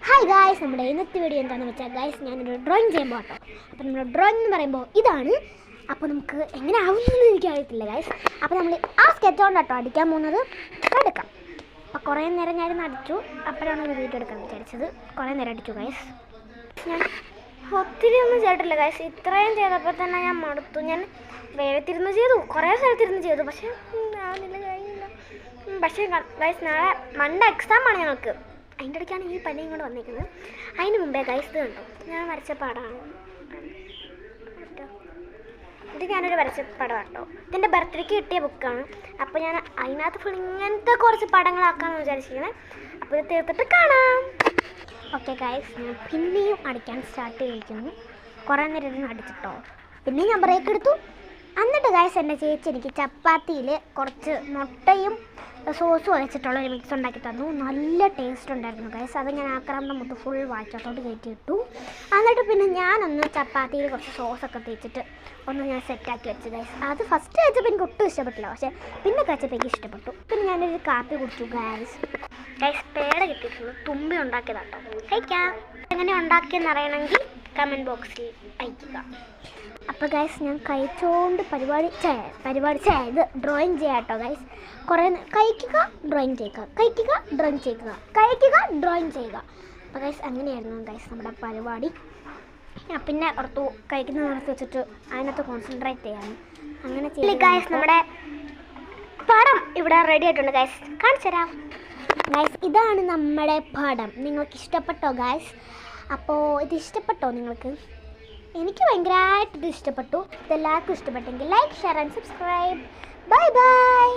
Hi guys, നമ്മുടെ ഇന്നത്തെ video എന്താണെന്ന് വെച്ചാൽ ഗായ്സ് ഞാനൊരു ഡ്രോയിങ് ചെയ്യുമ്പോൾ കേട്ടോ. അപ്പോൾ നമ്മൾ ഡ്രോയിങ് എന്ന് പറയുമ്പോൾ ഇതാണ്. അപ്പോൾ നമുക്ക് എങ്ങനെ ആവുന്നതെന്ന് എനിക്കറിയത്തില്ല ഗായ്സ്. അപ്പോൾ നമ്മൾ ആ സ്കെച്ച് കൊണ്ട് കേട്ടോ അടിക്കാൻ പോകുന്നത് എടുക്കാം. അപ്പോൾ കുറേ നേരം ഞാൻ അടിച്ചു. അപ്പോഴാണ് ഒരു വീഡിയോ എടുക്കാൻ വിചാരിച്ചത്. കുറേ നേരം അടിച്ചു ഗായ്സ്. ഞാൻ ഒത്തിരി ഒന്നും ചെയ്തിട്ടില്ല ഗായ്സ്. ഇത്രയും ചെയ്തപ്പോൾ തന്നെ ഞാൻ മടുത്തു. ഞാൻ വേഗത്തിരുന്ന് ചെയ്തു, കുറേ സ്ഥലത്തിരുന്ന് ചെയ്തു, പക്ഷേ ആവുന്നില്ല, കഴിയില്ല. പക്ഷേ ഗായ്സ് നാളെ മൺഡേ എക്സാമാണ് ഞങ്ങൾക്ക്. അതിൻ്റെ ഇടയ്ക്കാണ് ഈ പനി ഇങ്ങോട്ട് വന്നിരിക്കുന്നത്. അതിന് മുമ്പേ ഗൈസ് ഇത് കണ്ടു, ഞാൻ വരച്ച പടമാണ് ഇത്. ഞാനൊരു വരച്ച പടം കേട്ടോ. ഇതെൻ്റെ ബർത്ത്ഡേക്ക് കിട്ടിയ ബുക്കാണ്. അപ്പോൾ ഞാൻ അതിനകത്ത് ഫുൾ ഇങ്ങനത്തെ കുറച്ച് പടങ്ങളാക്കാമെന്ന് വിചാരിച്ചിരിക്കുന്നത്. അപ്പോൾ ഇത് തീർത്തിട്ട് കാണാം. ഓക്കെ ഗൈസ്, ഞാൻ പിന്നെയും അടിക്കാൻ സ്റ്റാർട്ട് ചെയ്തിരിക്കുന്നു. കുറേ നേരം ഇരുന്ന് അടിച്ചിട്ടോ. പിന്നെ ഞാൻ ബ്രേക്ക് എടുത്തു. എന്നിട്ട് ഗൈസ് എൻ്റെ ചേച്ചി എനിക്ക് ചപ്പാത്തിയിൽ കുറച്ച് മുട്ടയും സോസും ഒഴിച്ചിട്ടുള്ള ഒരു മിക്സ് ഉണ്ടാക്കി തന്നു. നല്ല ടേസ്റ്റ് ഉണ്ടായിരുന്നു ഗൈസ്. അത് ഞാൻ ആക്രാന്തം മൊത്തം ഫുൾ വായിച്ചോട്ടോട്ട് കയറ്റി ഇട്ടു. എന്നിട്ട് പിന്നെ ഞാനൊന്ന് ചപ്പാത്തിയിൽ കുറച്ച് സോസൊക്കെ തേച്ചിട്ട് ഒന്ന് ഞാൻ സെറ്റാക്കി വെച്ചു ഗൈസ്. അത് ഫസ്റ്റ് കഴിച്ചപ്പോൾ എനിക്ക് ഒട്ടും ഇഷ്ടപ്പെട്ടില്ല, പക്ഷേ പിന്നെ കഴിച്ചപ്പോൾ എനിക്ക് ഇഷ്ടപ്പെട്ടു. പിന്നെ ഞാനൊരു കാപ്പി കുടിച്ചു ഗൈസ്. പേട കിട്ടിയിട്ടുള്ളൂ, തുമ്പി ഉണ്ടാക്കിയതാട്ടോ. കഴിക്കാം. എങ്ങനെ ഉണ്ടാക്കിയെന്ന് അറിയണമെങ്കിൽ കമൻറ്റ് ബോക്സിൽ അയക്കുക. അപ്പോൾ ഗൈസ് ഞാൻ കഴിച്ചുകൊണ്ട് പരിപാടി ഇത് ഡ്രോയിങ് ചെയ്യാം കേട്ടോ ഗൈസ്. കുറേ കഴിക്കുക, ഡ്രോയിങ് ചെയ്യുക, കഴിക്കുക, ഡ്രോയിങ് ചെയ്യുക, കഴിക്കുക, ഡ്രോയിങ് ചെയ്യുക. അപ്പോൾ ഗൈസ് അങ്ങനെയായിരുന്നു ഗൈസ് നമ്മുടെ പരിപാടി. പിന്നെ ഓർത്തു കഴിക്കുന്ന നിർത്തി വെച്ചിട്ട് അതിനകത്ത് കോൺസെൻട്രേറ്റ് ചെയ്യാൻ അങ്ങനെ ചെയ്യില്ല ഗൈസ്. നമ്മുടെ പടം ഇവിടെ റെഡി ആയിട്ടുണ്ട് ഗൈസ്, കാണിച്ചു തരാം ഗൈസ്. ഇതാണ് നമ്മുടെ പടം. നിങ്ങൾക്ക് ഇഷ്ടപ്പെട്ടോ ഗൈസ്? അപ്പോൾ ഇത് ഇഷ്ടപ്പെട്ടോ നിങ്ങൾക്ക്? എനിക്ക് ഭയങ്കരമായിട്ട് ഇത് ഇഷ്ടപ്പെട്ടു. ഇതെല്ലാവർക്കും ഇഷ്ടപ്പെട്ടെങ്കിൽ like, share and subscribe. Bye bye.